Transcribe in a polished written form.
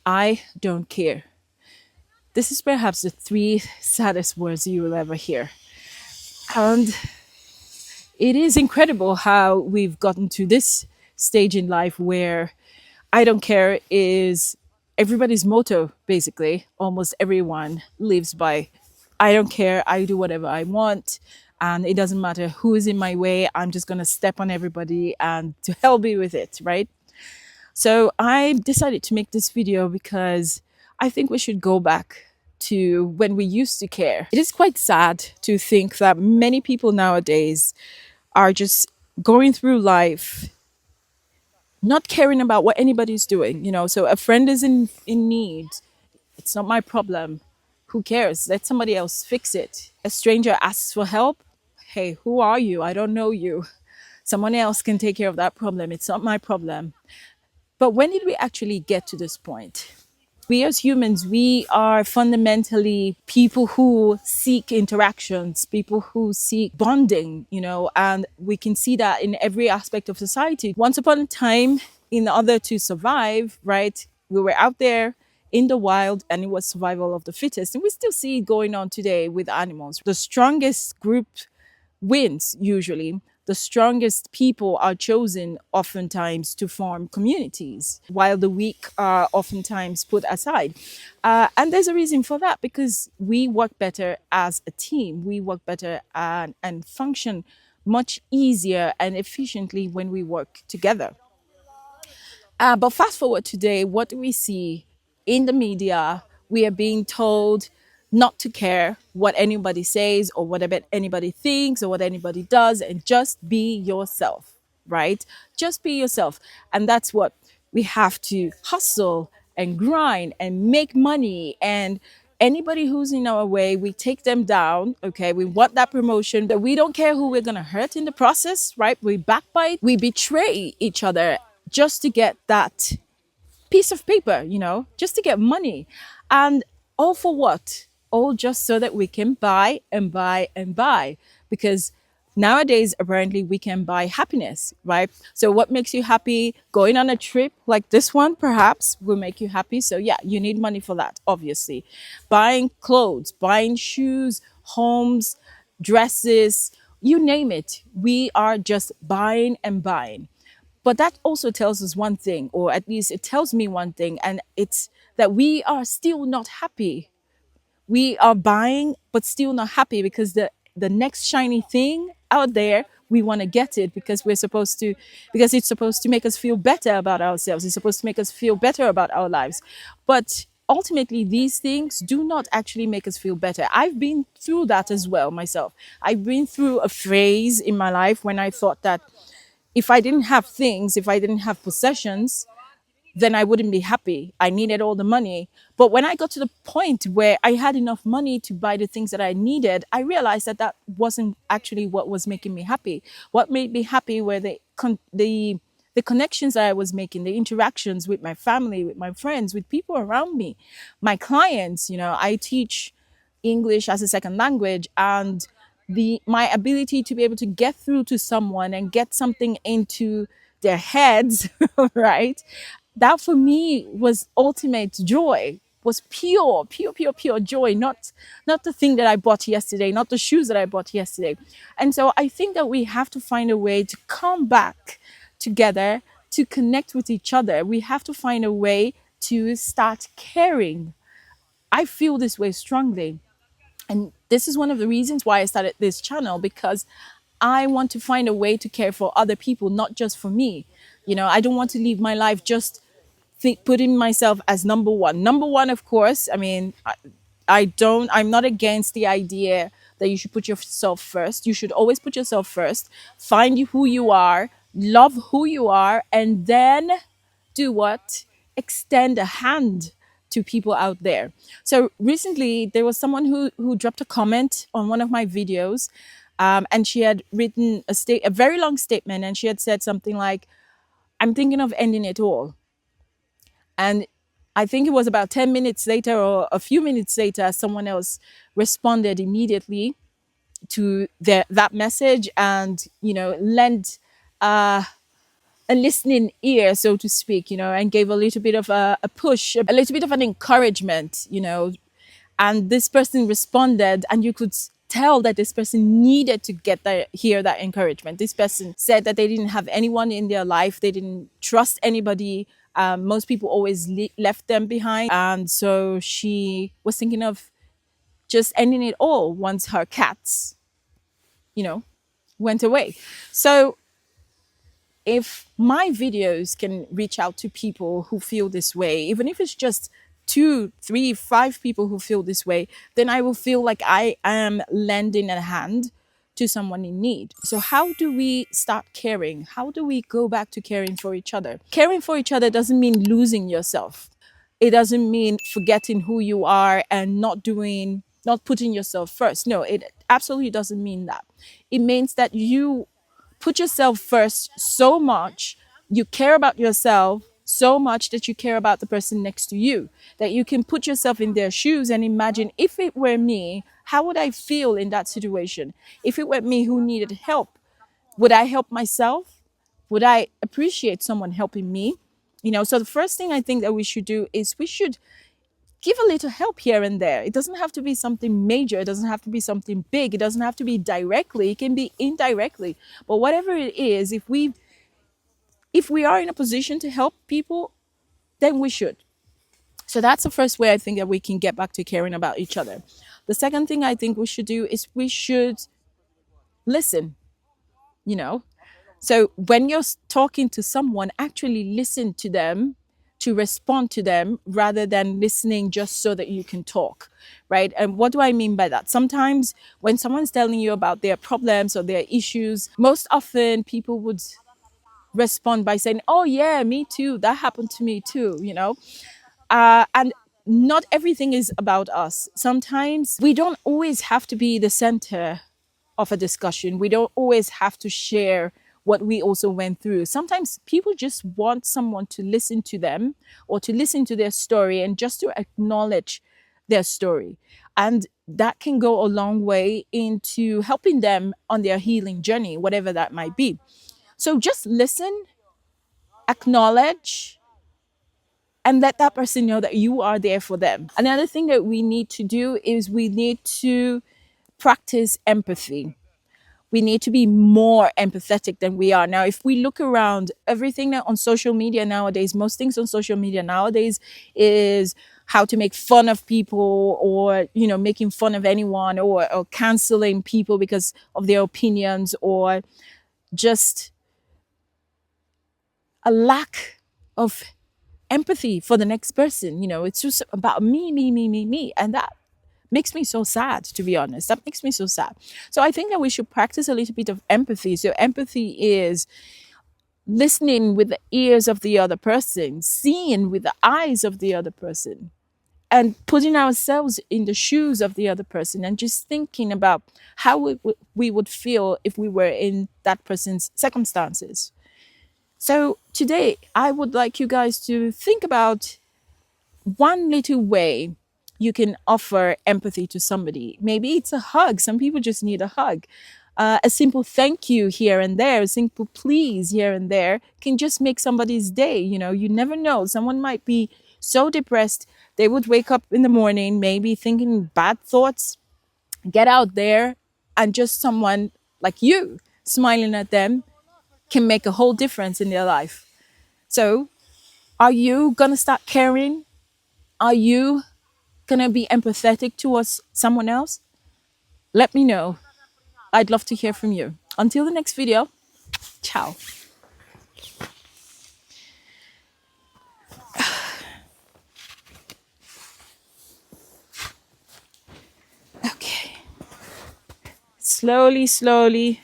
I don't care. This is perhaps the three saddest words you will ever hear. And it is incredible how we've gotten to this stage in life where I don't care is everybody's motto, basically. Almost everyone lives by I don't care, I do whatever I want. And it doesn't matter who is in my way, I'm just going to step on everybody and to hell be with it, right? So I decided to make this video because I think we should go back to when we used to care. It is quite sad to think that many people nowadays are just going through life not caring about what anybody's doing, you know. So a friend is in need, it's not my problem. Who cares? Let somebody else fix it. A stranger asks for help. Hey, who are you? I don't know you. Someone else can take care of that problem. It's not my problem. But when did we actually get to this point? We as humans, we are fundamentally people who seek interactions, people who seek bonding, you know, and we can see that in every aspect of society. Once upon a time, in order to survive, right, we were out there in the wild and it was survival of the fittest. And we still see it going on today with animals. The strongest group wins usually. The strongest people are chosen oftentimes to form communities, while the weak are oftentimes put aside. And there's a reason for that because we work better as a team. We work better and function much easier and efficiently when we work together. But fast forward today, what do we see in the media? We are being told not to care what anybody says or whatever anybody thinks or what anybody does, and just be yourself, right? Just be yourself. And that's what we have to hustle and grind and make money. And anybody who's in our way, we take them down. Okay, we want that promotion, but we don't care who we're going to hurt in the process, right? We backbite, we betray each other just to get that piece of paper, you know, just to get money. And all for what? All just so that we can buy and buy and buy. Because nowadays, apparently, we can buy happiness, right? So, what makes you happy? Going on a trip like this one, perhaps, will make you happy. So, yeah, you need money for that, obviously. Buying clothes, buying shoes, homes, dresses, you name it. We are just buying and buying. But that also tells us one thing, or at least it tells me one thing, and it's that we are still not happy. We are buying, but still not happy because the next shiny thing out there, we want to get it because because it's supposed to make us feel better about ourselves. It's supposed to make us feel better about our lives. But ultimately, these things do not actually make us feel better. I've been through that as well myself. I've been through a phase in my life when I thought that if I didn't have things, if I didn't have possessions, then I wouldn't be happy. I needed all the money. But when I got to the point where I had enough money to buy the things that I needed, I realized that that wasn't actually what was making me happy. What made me happy were the connections that I was making, the interactions with my family, with my friends, with people around me, my clients. You know, I teach English as a second language, and the my ability to be able to get through to someone and get something into their heads, right? That for me was ultimate joy, was pure joy, not the thing that I bought yesterday, not the shoes that I bought yesterday. And so I think that we have to find a way to come back together, to connect with each other. We have to find a way to start caring. I feel this way strongly. And this is one of the reasons why I started this channel, because I want to find a way to care for other people, not just for me. You know, I don't want to live my life just putting myself as number one. Number one, of course. I mean, I'm not against the idea that you should put yourself first. You should always put yourself first. Find who you are, love who you are, and then do what? Extend a hand to people out there. So recently, there was someone who dropped a comment on one of my videos, and she had written a very long statement, and she had said something like, "I'm thinking of ending it all." And I think it was about 10 minutes later or a few minutes later, someone else responded immediately to that message and, you know, lent a listening ear, so to speak, and gave a little bit of a push, a little bit of an encouragement, and this person responded, and you could tell that this person needed to hear that encouragement. This person said that they didn't have anyone in their life, they didn't trust anybody. Most people always left them behind, and so she was thinking of just ending it all once her cats, you know, went away. So if my videos can reach out to people who feel this way, even if it's just two, three, five people who feel this way, then I will feel like I am lending a hand to someone in need. So how do we start caring? How do we go back to caring for each other? Caring for each other doesn't mean losing yourself. It doesn't mean forgetting who you are and not putting yourself first. No, it absolutely doesn't mean that. It means that you put yourself first so much, you care about yourself so much that you care about the person next to you, that you can put yourself in their shoes and imagine, if it were me, how would I feel in that situation? If it were me who needed help, would I help myself? Would I appreciate someone helping me? So the first thing I think that we should do is we should give a little help here and there. It doesn't have to be something major. It doesn't have to be something big. It doesn't have to be directly. It can be indirectly. But whatever it is, if we are in a position to help people, then we should. So that's the first way I think that we can get back to caring about each other. The second thing I think we should do is we should listen, you know. So when you're talking to someone, actually listen to them, to respond to them, rather than listening just so that you can talk, right? And what do I mean by that? Sometimes when someone's telling you about their problems or their issues, most often people would respond by saying, "Oh yeah, me too. That happened to me too." And not everything is about us. Sometimes we don't always have to be the center of a discussion. We don't always have to share what we also went through. Sometimes people just want someone to listen to them or to listen to their story and just to acknowledge their story. And that can go a long way into helping them on their healing journey, whatever that might be. So just listen, acknowledge, and let that person know that you are there for them. Another thing that we need to do is we need to practice empathy. We need to be more empathetic than we are now. If we look around, everything on social media nowadays, most things on social media nowadays is how to make fun of people, or making fun of anyone, or canceling people because of their opinions, or just a lack of empathy for the next person. It's just about me, me, me, me, me, and that makes me so sad, to be honest. That makes me so sad. So I think that we should practice a little bit of empathy. So empathy is listening with the ears of the other person, seeing with the eyes of the other person, and putting ourselves in the shoes of the other person, and just thinking about how we would feel if we were in that person's circumstances. So today, I would like you guys to think about one little way you can offer empathy to somebody. Maybe it's a hug. Some people just need a hug. A simple thank you here and there, a simple please here and there can just make somebody's day. You never know. Someone might be so depressed, they would wake up in the morning, maybe thinking bad thoughts, get out there, and just someone like you smiling at them can make a whole difference in their life. So, are you going to start caring? Are you going to be empathetic towards someone else? Let me know. I'd love to hear from you. Until the next video, ciao. Okay. Slowly, slowly